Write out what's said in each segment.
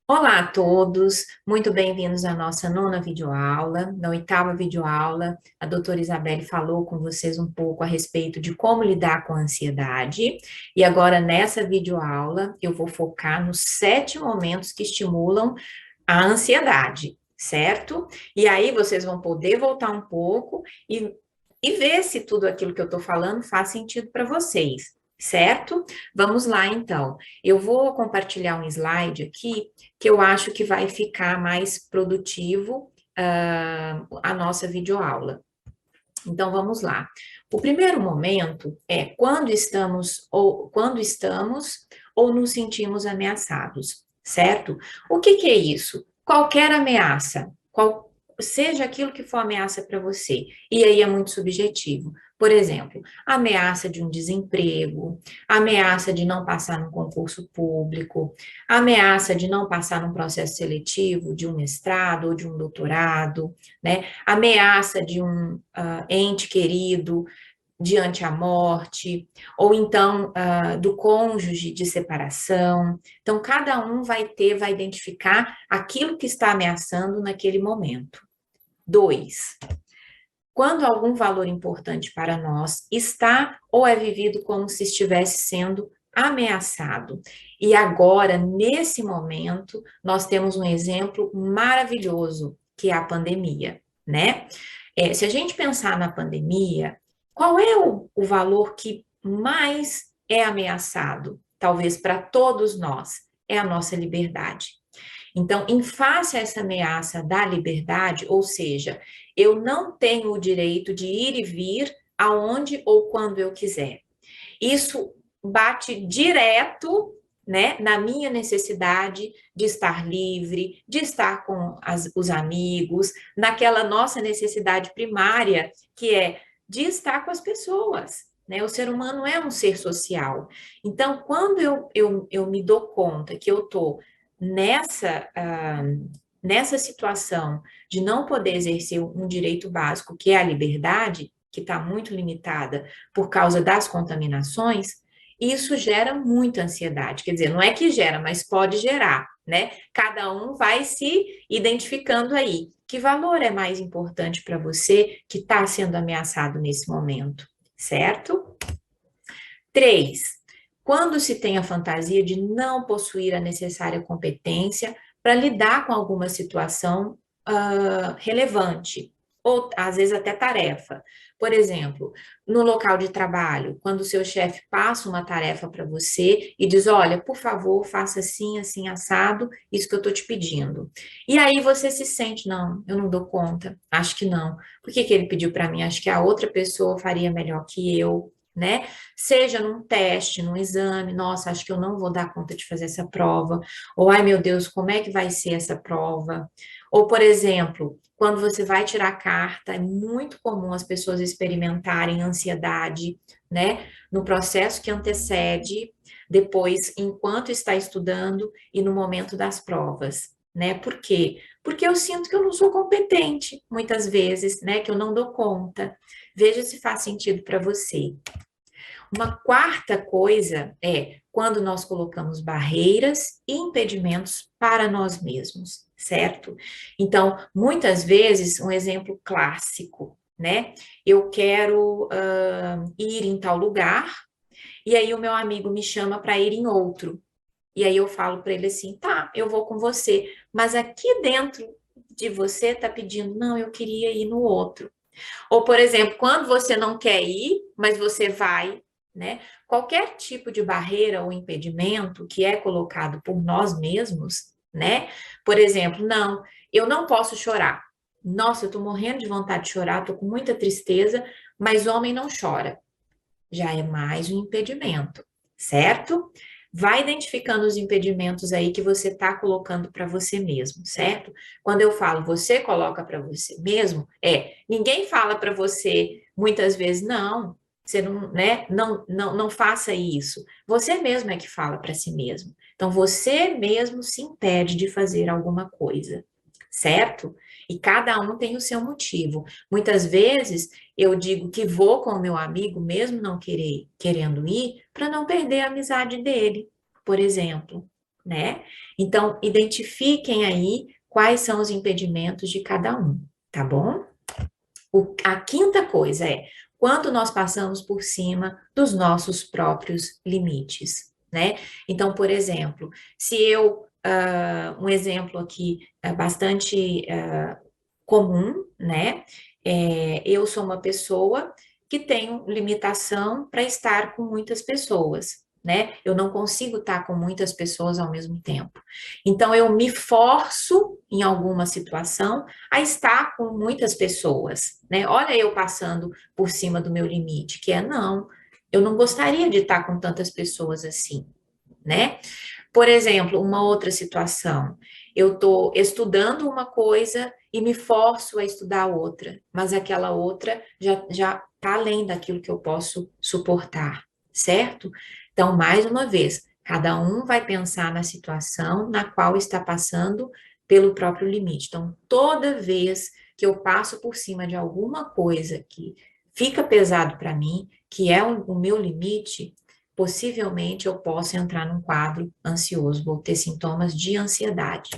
Olá a todos, muito bem-vindos à nossa nona videoaula. Na oitava videoaula, a doutora Isabelle falou com vocês um pouco a respeito de como lidar com a ansiedade. E agora, nessa videoaula, eu vou focar nos 7 momentos que estimulam a ansiedade, certo? E aí vocês vão poder voltar um pouco e ver se tudo aquilo que eu estou falando faz sentido para vocês. Certo? Vamos lá, então. Eu vou compartilhar um slide aqui que eu acho que vai ficar mais produtivo a nossa videoaula. Então, vamos lá. O primeiro momento é quando estamos ou nos sentimos ameaçados, certo? O que que é isso? Qualquer ameaça, seja aquilo que for ameaça para você, e aí é muito subjetivo. Por exemplo, ameaça de um desemprego, ameaça de não passar num concurso público, ameaça de não passar num processo seletivo de um mestrado ou de um doutorado, né? Ameaça de um ente querido diante a morte, ou então do cônjuge de separação. Então, cada um vai identificar aquilo que está ameaçando naquele momento. 2, quando algum valor importante para nós está ou é vivido como se estivesse sendo ameaçado. E agora, nesse momento, nós temos um exemplo maravilhoso, que é a pandemia, né? Se a gente pensar na pandemia, qual é o valor que mais é ameaçado? Talvez para todos nós, é a nossa liberdade. Então, em face a essa ameaça da liberdade, ou seja, eu não tenho o direito de ir e vir aonde ou quando eu quiser. Isso bate direto, né, na minha necessidade de estar livre, de estar com os amigos, naquela nossa necessidade primária, que é de estar com as pessoas. Né? O ser humano é um ser social. Então, quando eu me dou conta que eu estou nessa, nessa situação de não poder exercer um direito básico, que é a liberdade, que está muito limitada por causa das contaminações, isso gera muita ansiedade. Quer dizer, não é que gera, mas pode gerar, né? Cada um vai se identificando aí. Que valor é mais importante para você que está sendo ameaçado nesse momento, certo? 3, quando se tem a fantasia de não possuir a necessária competência para lidar com alguma situação relevante, ou às vezes até tarefa. Por exemplo, no local de trabalho, quando o seu chefe passa uma tarefa para você e diz: olha, por favor, faça assim, assim, assado, isso que eu estou te pedindo. E aí você se sente: não, eu não dou conta, acho que não. Por que que ele pediu para mim? Acho que a outra pessoa faria melhor que eu, né? Seja num teste, num exame, nossa, acho que eu não vou dar conta de fazer essa prova, ou ai meu Deus, como é que vai ser essa prova? Ou, por exemplo, quando você vai tirar carta, é muito comum as pessoas experimentarem ansiedade, né, no processo que antecede, depois, enquanto está estudando e no momento das provas, né? Por quê? Porque eu sinto que eu não sou competente, muitas vezes, né, que eu não dou conta. Veja se faz sentido para você. Uma quarta coisa é quando nós colocamos barreiras e impedimentos para nós mesmos, certo? Então, muitas vezes, um exemplo clássico, né? Eu quero ir em tal lugar, e aí o meu amigo me chama para ir em outro. E aí eu falo para ele assim: tá, eu vou com você, mas aqui dentro de você está pedindo, não, eu queria ir no outro. Ou, por exemplo, quando você não quer ir, mas você vai, né? Qualquer tipo de barreira ou impedimento que é colocado por nós mesmos, né? Por exemplo, não, eu não posso chorar. Nossa, eu tô morrendo de vontade de chorar, tô com muita tristeza, mas homem não chora. Já é mais um impedimento, certo? Vai identificando os impedimentos aí que você está colocando para você mesmo, certo? Quando eu falo você coloca para você mesmo, ninguém fala para você muitas vezes, não, você não, né? Não faça isso. Você mesmo é que fala para si mesmo. Então, você mesmo se impede de fazer alguma coisa, certo? E cada um tem o seu motivo. Muitas vezes eu digo que vou com o meu amigo, mesmo não querendo ir, para não perder a amizade dele, por exemplo. né? Então, identifiquem aí quais são os impedimentos de cada um, tá bom? A quinta coisa é quando nós passamos por cima dos nossos próprios limites, né? Então, por exemplo, se eu, um exemplo aqui bastante comum, né? Eu sou uma pessoa que tenho limitação para estar com muitas pessoas, né? Eu não consigo estar com muitas pessoas ao mesmo tempo. Então, eu me forço, em alguma situação, a estar com muitas pessoas, né? Olha, eu passando por cima do meu limite, que é não, eu não gostaria de estar com tantas pessoas assim, né? Por exemplo, uma outra situação, eu estou estudando uma coisa e me forço a estudar outra, mas aquela outra já está além daquilo que eu posso suportar, certo? Então, mais uma vez, cada um vai pensar na situação na qual está passando pelo próprio limite. Então, toda vez que eu passo por cima de alguma coisa que fica pesado para mim, que é o meu limite, possivelmente eu possa entrar num quadro ansioso, vou ter sintomas de ansiedade.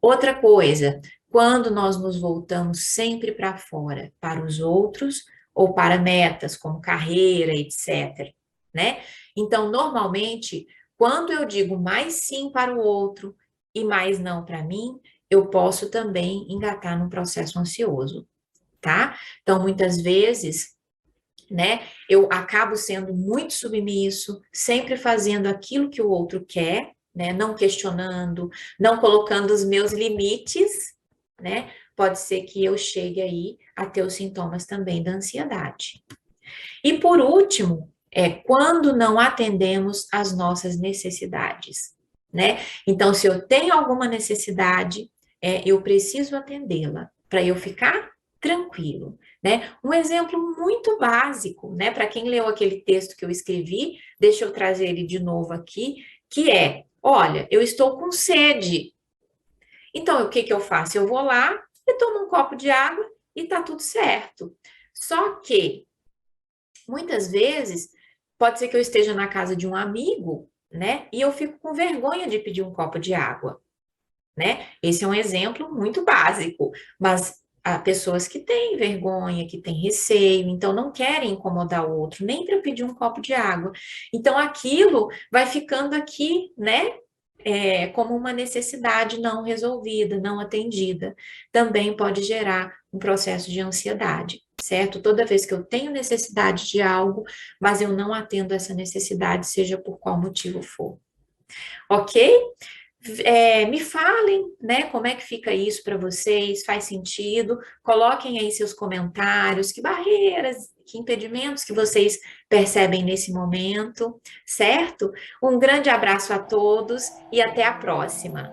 Outra coisa, quando nós nos voltamos sempre para fora, para os outros ou para metas como carreira, etc, né? Então, normalmente, quando eu digo mais sim para o outro e mais não para mim, eu posso também engatar num processo ansioso, tá? Então, muitas vezes né? Eu acabo sendo muito submisso, sempre fazendo aquilo que o outro quer, né? Não questionando, não colocando os meus limites, né? Pode ser que eu chegue aí a ter os sintomas também da ansiedade. E por último, é quando não atendemos às nossas necessidades, né? Então, se eu tenho alguma necessidade, eu preciso atendê-la para eu ficar tranquilo, né? Um exemplo muito básico, né? Para quem leu aquele texto que eu escrevi, deixa eu trazer ele de novo aqui, que é, olha, eu estou com sede. Então, o que que eu faço? Eu vou lá e tomo um copo de água e tá tudo certo. Só que muitas vezes, pode ser que eu esteja na casa de um amigo, né? E eu fico com vergonha de pedir um copo de água, né? Esse é um exemplo muito básico, mas há pessoas que têm vergonha, que têm receio, então não querem incomodar o outro, nem para pedir um copo de água. Então aquilo vai ficando aqui, né? Como uma necessidade não resolvida, não atendida, também pode gerar um processo de ansiedade, certo? Toda vez que eu tenho necessidade de algo, mas eu não atendo essa necessidade, seja por qual motivo for. Ok? Me falem, né, como é que fica isso para vocês, faz sentido? Coloquem aí seus comentários, que barreiras, que impedimentos que vocês percebem nesse momento, certo? Um grande abraço a todos e até a próxima.